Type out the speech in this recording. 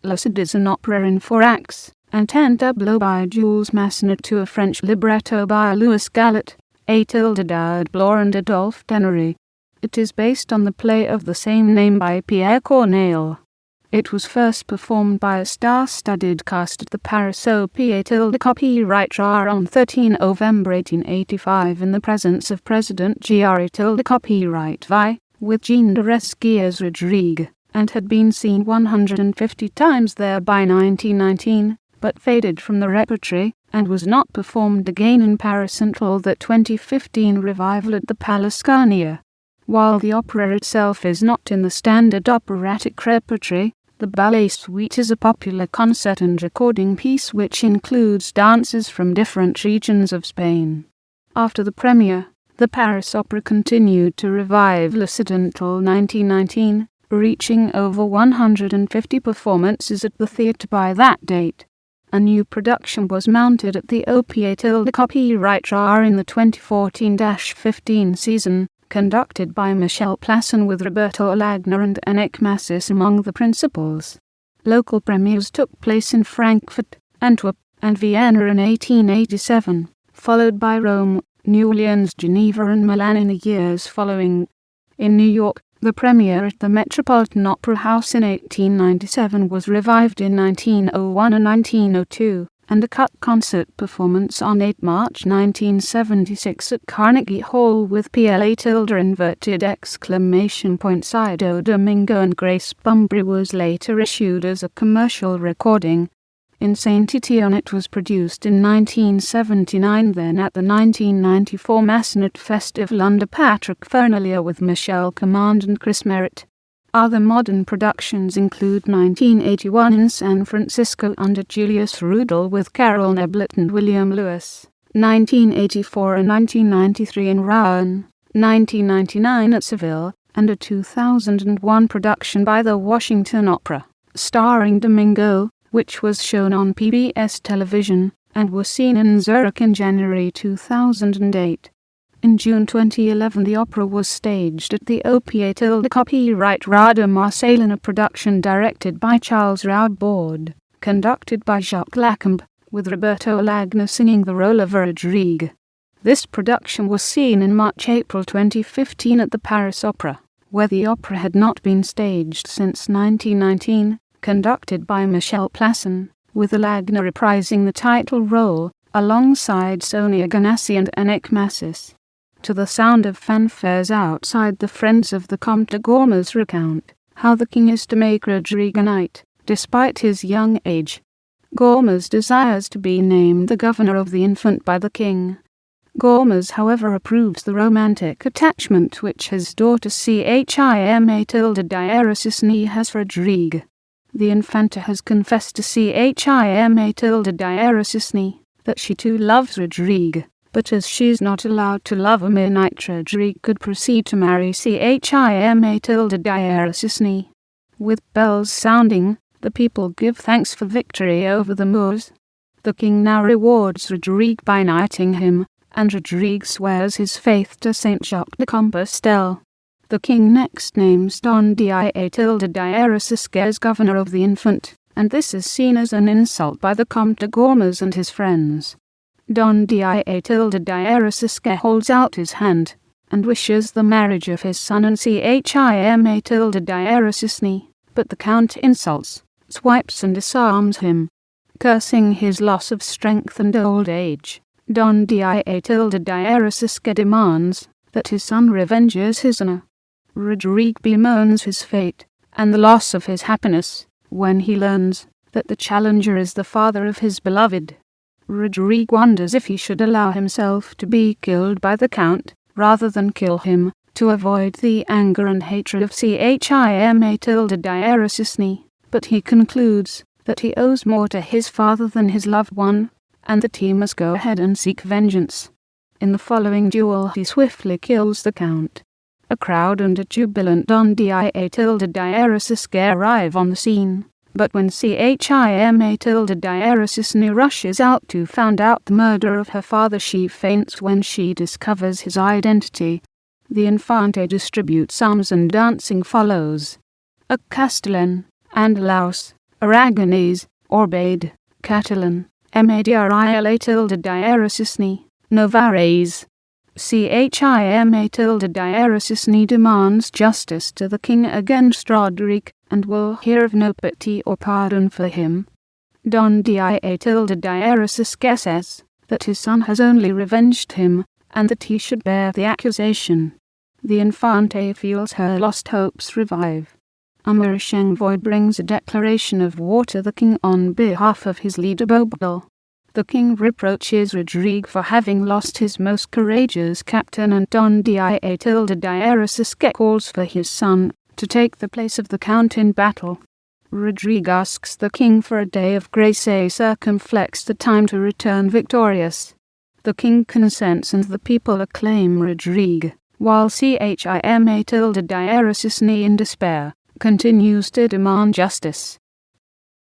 Lucide is an opera in 4 acts, and 10 tableaux by Jules Massenet to a French libretto by Louis Gallet, Édouard Blau and Adolphe. It is based on the play of the same name by Pierre Corneille. It was first performed by a star-studded cast at the Paris Opéra copyright on 13 November 1885 in the presence of President Grévy copyright Vi, with Jean de Reszke as Rodrigue, and had been seen 150 times there by 1919, but faded from the repertory, and was not performed again in Paris until the 2015 revival at the Palais Garnier. While the opera itself is not in the standard operatic repertory, the ballet suite is a popular concert and recording piece which includes dances from different regions of Spain. After the premiere, the Paris Opera continued to revive Lucide until 1919, reaching over 150 performances at the theatre by that date. A new production was mounted at the Opéra copyright in the 2014-15 season, conducted by Michel Plasson with Roberto, Alagna and Annick Massis among the principals. Local premieres took place in Frankfurt, Antwerp, and Vienna in 1887, followed by Rome, New Orleans, Geneva and Milan in the years following. In New York, the premiere at the Metropolitan Opera House in 1897 was revived in 1901 and 1902, and a cut concert performance on 8 March 1976 at Carnegie Hall with Santo Domingo and Grace Bumbry was later issued as a commercial recording. In Saint Etienne it was produced in 1979, then at the 1994 Massenet Festival under Patrick Fernelier with Michel Command and Chris Merritt. Other modern productions include 1981 in San Francisco under Julius Rudel with Carol Neblett and William Lewis, 1984 and 1993 in Rouen, 1999 at Seville, and a 2001 production by the Washington Opera, starring Domingo, which was shown on PBS television, and was seen in Zurich in January 2008. In June 2011 the opera was staged at the Opéra copyright de Marseille in a production directed by Charles Raubord, conducted by Jacques Lacombe, with Roberto Alagna singing the role of Rodrigue. This production was seen in March-April 2015 at the Paris Opera, where the opera had not been staged since 1919, conducted by Michel Plasson, with Alagna reprising the title role, alongside Sonia Ganassi and Annick Massis. To the sound of fanfares outside, the friends of the Comte de Gormes recount how the king is to make Rodrigue a knight, despite his young age. Gormes desires to be named the governor of the infant by the king. Gormes, however, approves the romantic attachment which his daughter Chima Tilde Diarasisni has for Rodrigue. The infanta has confessed to Chima Tilde Diarasisni that she too loves Rodrigue, but as she is not allowed to love a mere knight, Rodrigue could proceed to marry Chima Tilde Diarasisni. With bells sounding, the people give thanks for victory over the Moors. The king now rewards Rodrigue by knighting him, and Rodrigue swears his faith to Saint Jacques de Compostelle. The king next names Don Tilde Diarasisque as governor of the infant, and this is seen as an insult by the Comte de Gormes and his friends. Don Tilde Diarasisque holds out his hand, and wishes the marriage of his son and Chima Tilde Diarasisni, but the count insults, swipes and disarms him. Cursing his loss of strength and old age, Don Tilde Diarasisque demands that his son revenges his honor. Rodrigue bemoans his fate, and the loss of his happiness, when he learns that the challenger is the father of his beloved. Rodrigue wonders if he should allow himself to be killed by the count, rather than kill him, to avoid the anger and hatred of Chima Tilde Diarasisni, but he concludes that he owes more to his father than his loved one, and that he must go ahead and seek vengeance. In the following duel he swiftly kills the count. A crowd and a jubilant Don Tilde Diarasisque arrive on the scene, but when Chima Tilde Diarasisni rushes out to find out the murder of her father, she faints when she discovers his identity. The Infante distributes arms and dancing follows. A castellan and Laus, Aragonese, Orbade, Catalan, Madrile tilde Diarosisni, Navarrese. Chima tilde Diarosisni demands justice to the king against Rodrigue, and will hear of no pity or pardon for him. Don Dia tilde Diarosis says that his son has only revenged him, and that he should bear the accusation. The Infante feels her lost hopes revive. A Moorish envoy brings a declaration of war to the king on behalf of his leader Bobadil. The king reproaches Rodrigue for having lost his most courageous captain, and Don Dia tilde Diarosis calls for his son to take the place of the count in battle. Rodrigue asks the king for a day of grace, circumflex the time to return victorious. The king consents and the people acclaim Rodrigue, while Chima tilde Diarosisni in despair continues to demand justice.